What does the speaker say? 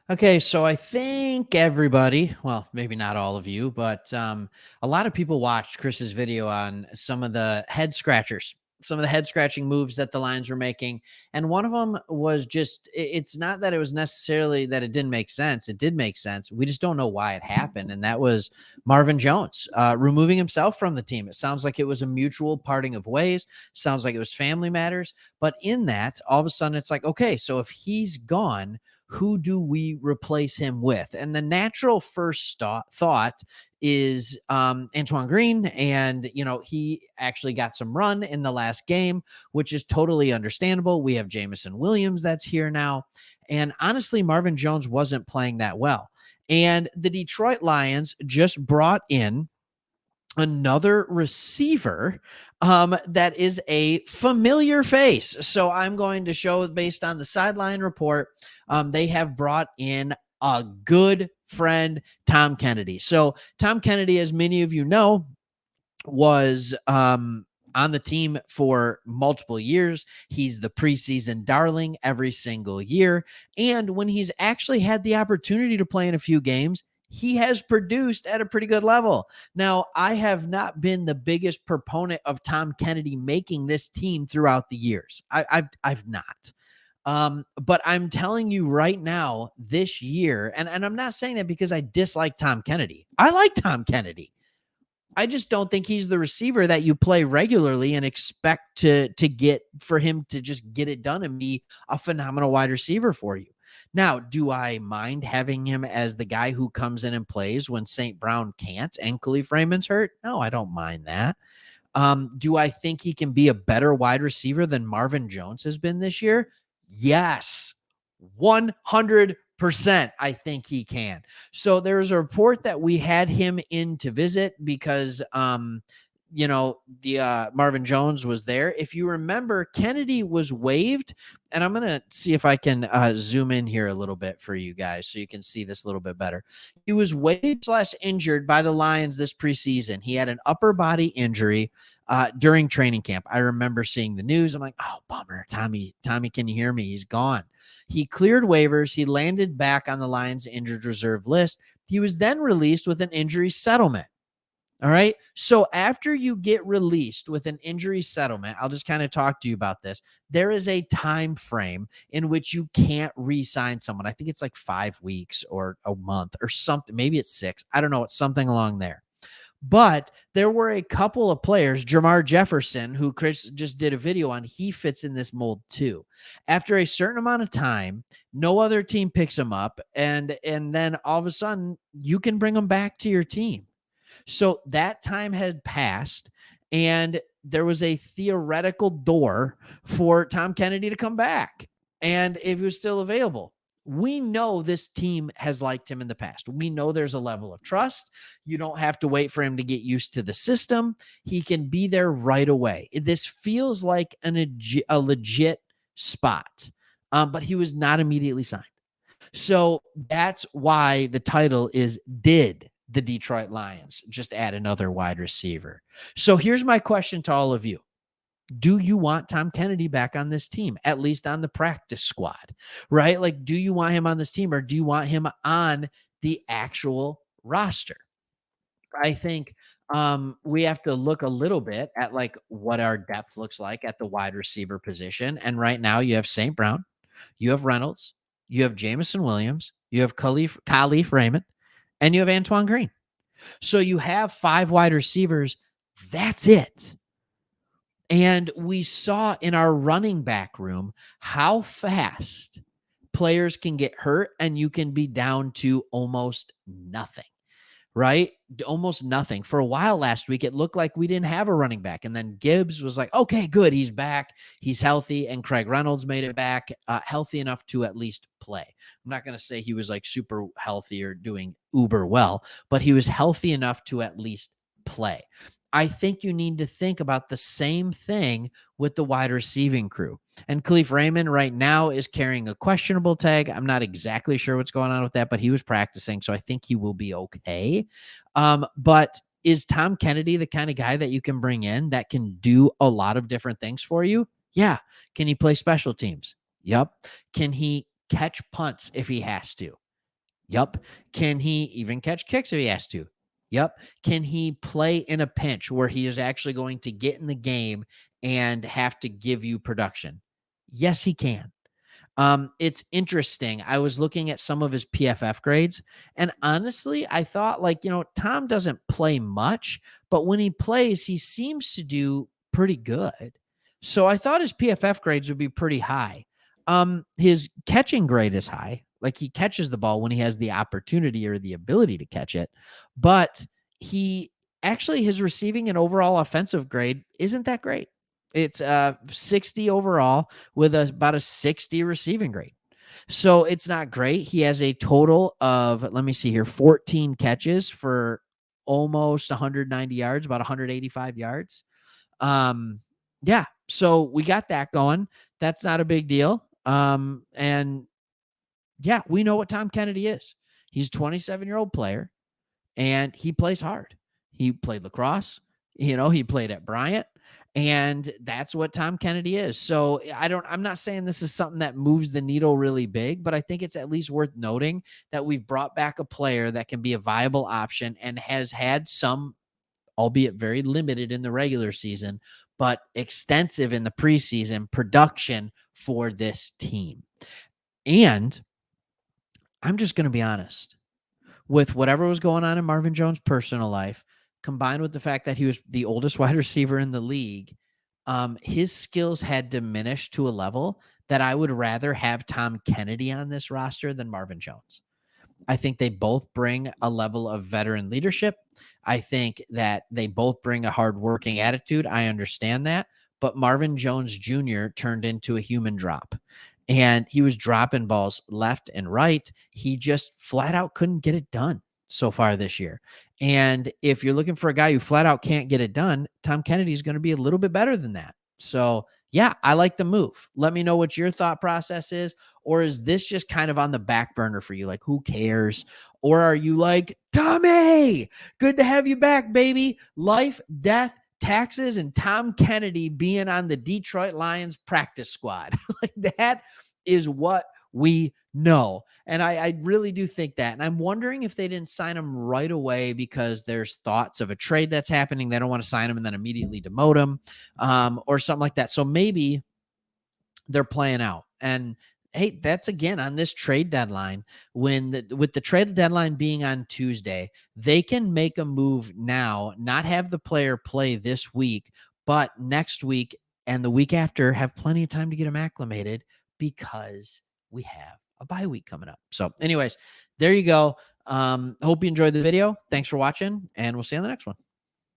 Okay, so I think everybody, well, maybe not all of you, but a lot of people watched Chris's video on some of the head scratchers, some of the head scratching moves that the Lions were making. And one of them was just, it's not that it was necessarily that it didn't make sense. It did make sense. We just don't know why it happened. And that was Marvin Jones removing himself from the team. It sounds like it was a mutual parting of ways, sounds like it was family matters. But in that, all of a sudden, it's like, okay, so if he's gone, who do we replace him with? And the natural first thought is Antoine Green. And, he actually got some run in the last game, which is totally understandable. We have Jamison Williams that's here now. And honestly, Marvin Jones wasn't playing that well. And the Detroit Lions just brought in another receiver that is a familiar face. So I'm going to show based on the sideline report, they have brought in a good friend, Tom Kennedy. So Tom Kennedy, as many of you know, was on the team for multiple years. He's the preseason darling every single year. And when he's actually had the opportunity to play in a few games, he has produced at a pretty good level. Now, I have not been the biggest proponent of Tom Kennedy making this team throughout the years. I've not. But I'm telling you right now, this year, and I'm not saying that because I dislike Tom Kennedy. I like Tom Kennedy. I just don't think he's the receiver that you play regularly and expect to get for him to just get it done and be a phenomenal wide receiver for you. Now, do I mind having him as the guy who comes in and plays when St. Brown can't and Khalif Raymond's hurt? No, I don't mind that. Do I think he can be a better wide receiver than Marvin Jones has been this year? Yes, 100%. I think he can. So there's a report that we had him in to visit because, the Marvin Jones was there. If you remember, Kennedy was waived, and I'm going to see if I can zoom in here a little bit for you guys so you can see this a little bit better. He was waived slash injured by the Lions this preseason. He had an upper body injury during training camp. I remember seeing the news. I'm like, oh, bummer. Tommy, can you hear me? He's gone. He cleared waivers. He landed back on the Lions injured reserve list. He was then released with an injury settlement. All right. So after you get released with an injury settlement, I'll just kind of talk to you about this. There is a time frame in which you can't re-sign someone. I think it's like 5 weeks or a month or something. Maybe it's 6. I don't know. It's something along there. But there were a couple of players, Jamar Jefferson, who Chris just did a video on. He fits in this mold too. After a certain amount of time, no other team picks him up, and then all of a sudden you can bring him back to your team. So that time had passed, and there was a theoretical door for Tom Kennedy to come back. And if he was still available, we know this team has liked him in the past. We know there's a level of trust. You don't have to wait for him to get used to the system. He can be there right away. This feels like a legit spot, but he was not immediately signed. So that's why the title is Did the Detroit Lions just add another wide receiver? So here's my question to all of you. Do you want Tom Kennedy back on this team, at least on the practice squad, right? Like, do you want him on this team or do you want him on the actual roster? I think we have to look a little bit at like what our depth looks like at the wide receiver position. And right now you have St. Brown, you have Reynolds, you have Jamison Williams, you have Khalif Raymond, and you have Antoine Green. So you have 5 wide receivers. That's it. And we saw in our running back room how fast players can get hurt and you can be down to almost nothing, right? Almost nothing. For a while last week, it looked like we didn't have a running back. And then Gibbs was like, okay, good. He's back. He's healthy. And Craig Reynolds made it back healthy enough to at least play. I'm not going to say he was like super healthy or doing uber well, but he was healthy enough to at least play. I think you need to think about the same thing with the wide receiving crew. And Khalif Raymond right now is carrying a questionable tag. I'm not exactly sure what's going on with that, but he was practicing, so I think he will be okay. But is Tom Kennedy the kind of guy that you can bring in that can do a lot of different things for you? Yeah. Can he play special teams? Yep. Can he catch punts if he has to? Yup. Can he even catch kicks if he has to? Yup. Can he play in a pinch where he is actually going to get in the game and have to give you production? Yes, he can. It's interesting. I was looking at some of his PFF grades, and honestly, I thought, like, Tom doesn't play much, but when he plays, he seems to do pretty good. So I thought his PFF grades would be pretty high. His catching grade is high. Like, he catches the ball when he has the opportunity or the ability to catch it, but he actually, his receiving and overall offensive grade isn't that great. It's 60 overall with about a 60 receiving grade. So it's not great. He has a total of, let me see here, 14 catches for almost 190 yards, about 185 yards. Yeah. So we got that going. That's not a big deal. And yeah, we know what Tom Kennedy is. He's a 27-year-old player and he plays hard. He played lacrosse, he played at Bryant, and that's what Tom Kennedy is. So I'm not saying this is something that moves the needle really big, but I think it's at least worth noting that we've brought back a player that can be a viable option and has had some, albeit very limited in the regular season, but extensive in the preseason production for this team. And I'm just going to be honest, with whatever was going on in Marvin Jones' personal life, combined with the fact that he was the oldest wide receiver in the league, his skills had diminished to a level that I would rather have Tom Kennedy on this roster than Marvin Jones. I think they both bring a level of veteran leadership. I think that they both bring a hardworking attitude. I understand that. But Marvin Jones Jr. turned into a human drop, and he was dropping balls left and right. He just flat out couldn't get it done so far this year. And if you're looking for a guy who flat out can't get it done, Tom Kennedy is going to be a little bit better than that. So, yeah, I like the move. Let me know what your thought process is. Or is this just kind of on the back burner for you? Like, who cares? Or are you like, Tommy, good to have you back, baby? Life, death, taxes, and Tom Kennedy being on the Detroit Lions practice squad. Like, that is what we know. And I really do think that. And I'm wondering if they didn't sign him right away because there's thoughts of a trade that's happening. They don't want to sign him and then immediately demote him, or something like that. So maybe they're playing out. And hey, that's again on this trade deadline. With the trade deadline being on Tuesday, they can make a move now, not have the player play this week, but next week and the week after have plenty of time to get him acclimated because we have a bye week coming up. So, anyways, there you go. Hope you enjoyed the video. Thanks for watching, and we'll see you on the next one.